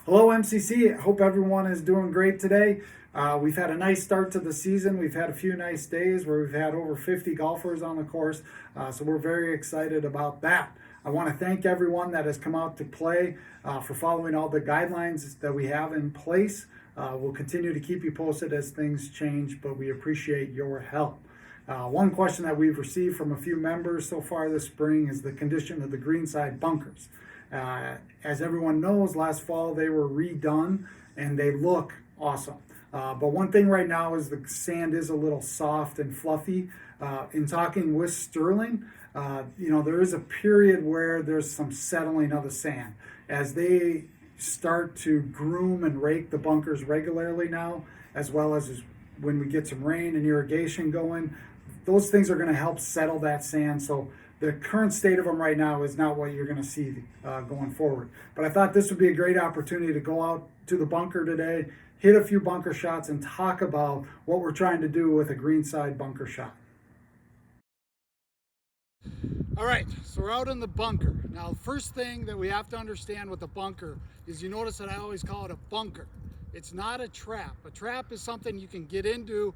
Hello, MCC. Hope everyone is doing great today. We've had a nice start to the season. We've had a few nice days where we've had over 50 golfers on the course, so we're very excited about that. I want to thank everyone that has come out to play for following all the guidelines that we have in place. We'll continue to keep you posted as things change, but we appreciate your help. One question that we've received from a few members so far this spring is the condition of the greenside bunkers. As everyone knows, last fall they were redone and they look awesome. But one thing right now is the sand is a little soft and fluffy. In talking with Sterling, there is a period where there's some settling of the sand. As they start to groom and rake the bunkers regularly now, as well as when we get some rain and irrigation going, those things are going to help settle that sand. So the current state of them right now is not what you're going to see going forward. But I thought this would be a great opportunity to go out to the bunker today, hit a few bunker shots, and talk about what we're trying to do with a greenside bunker shot. All right, so we're out in the bunker. Now, the first thing that we have to understand with the bunker is, you notice that I always call it a bunker. It's not a trap. A trap is something you can get into,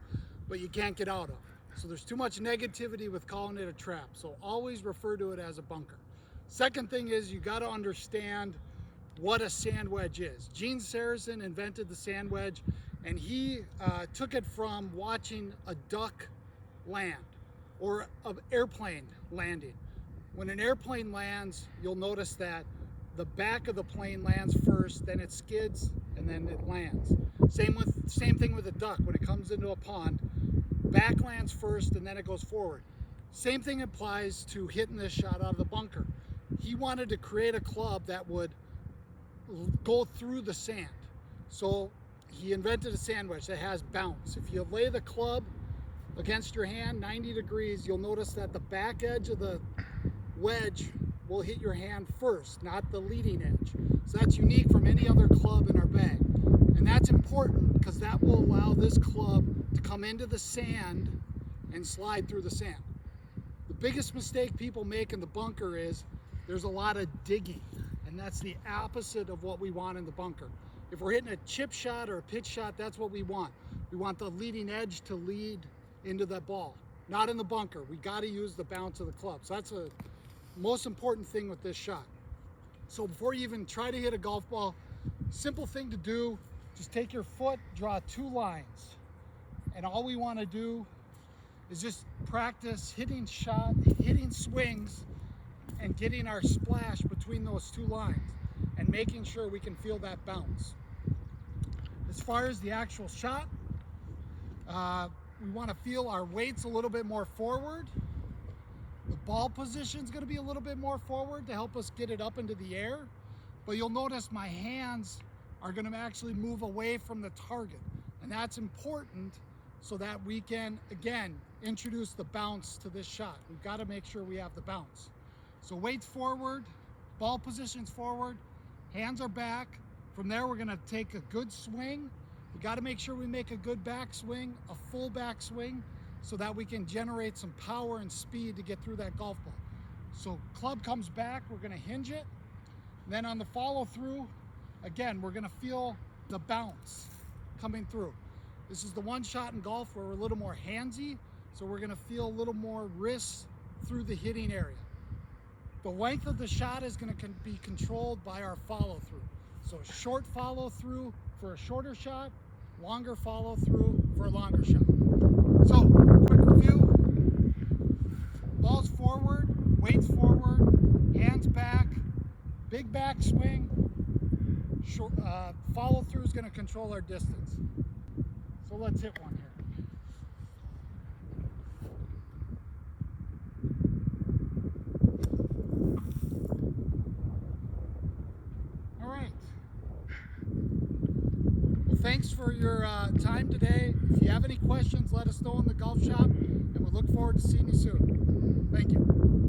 but you can't get out of. So there's too much negativity with calling it a trap. So always refer to it as a bunker. Second thing is, you got to understand what a sand wedge is. Gene Saracen invented the sand wedge, and he took it from watching a duck land or an airplane landing. When an airplane lands, you'll notice that the back of the plane lands first, then it skids, and then it lands. Same thing with a duck. When it comes into a pond, back lands first and then it goes forward. Same thing applies to hitting this shot out of the bunker. He wanted to create a club that would go through the sand. So he invented a sand wedge that has bounce. If you lay the club against your hand 90 degrees, you'll notice that the back edge of the wedge will hit your hand first, not the leading edge. So that's unique from any other club in our bag. And that's important because that will allow this club to come into the sand and slide through the sand. The biggest mistake people make in the bunker is there's a lot of digging, and that's the opposite of what we want in the bunker. If we're hitting a chip shot or a pitch shot, that's what we want. We want the leading edge to lead into the ball, not in the bunker. We got to use the bounce of the club. So that's the most important thing with this shot. So before you even try to hit a golf ball, simple thing to do, just take your foot, draw two lines. And all we want to do is just practice hitting swings and getting our splash between those two lines and making sure we can feel that bounce. As far as the actual shot, we want to feel our weight's a little bit more forward. The ball position's going to be a little bit more forward to help us get it up into the air. But you'll notice my hands are going to actually move away from the target. And that's important so that we can, again, introduce the bounce to this shot. We've got to make sure we have the bounce. So weight's forward, ball position's forward, hands are back. From there, we're going to take a good swing. We got to make sure we make a good backswing, a full backswing, so that we can generate some power and speed to get through that golf ball. So club comes back, we're going to hinge it. Then on the follow through, again, we're going to feel the bounce coming through. This is the one shot in golf where we're a little more handsy, so we're going to feel a little more wrist through the hitting area. The length of the shot is going to be controlled by our follow through. So short follow through for a shorter shot, longer follow through for a longer shot. So, quick review. Ball's forward, weight's forward, hands back, big back swing. Short, follow through is going to control our distance. So let's hit one here. All right. Well, thanks for your time today. If you have any questions, let us know in the golf shop, and we look forward to seeing you soon. Thank you.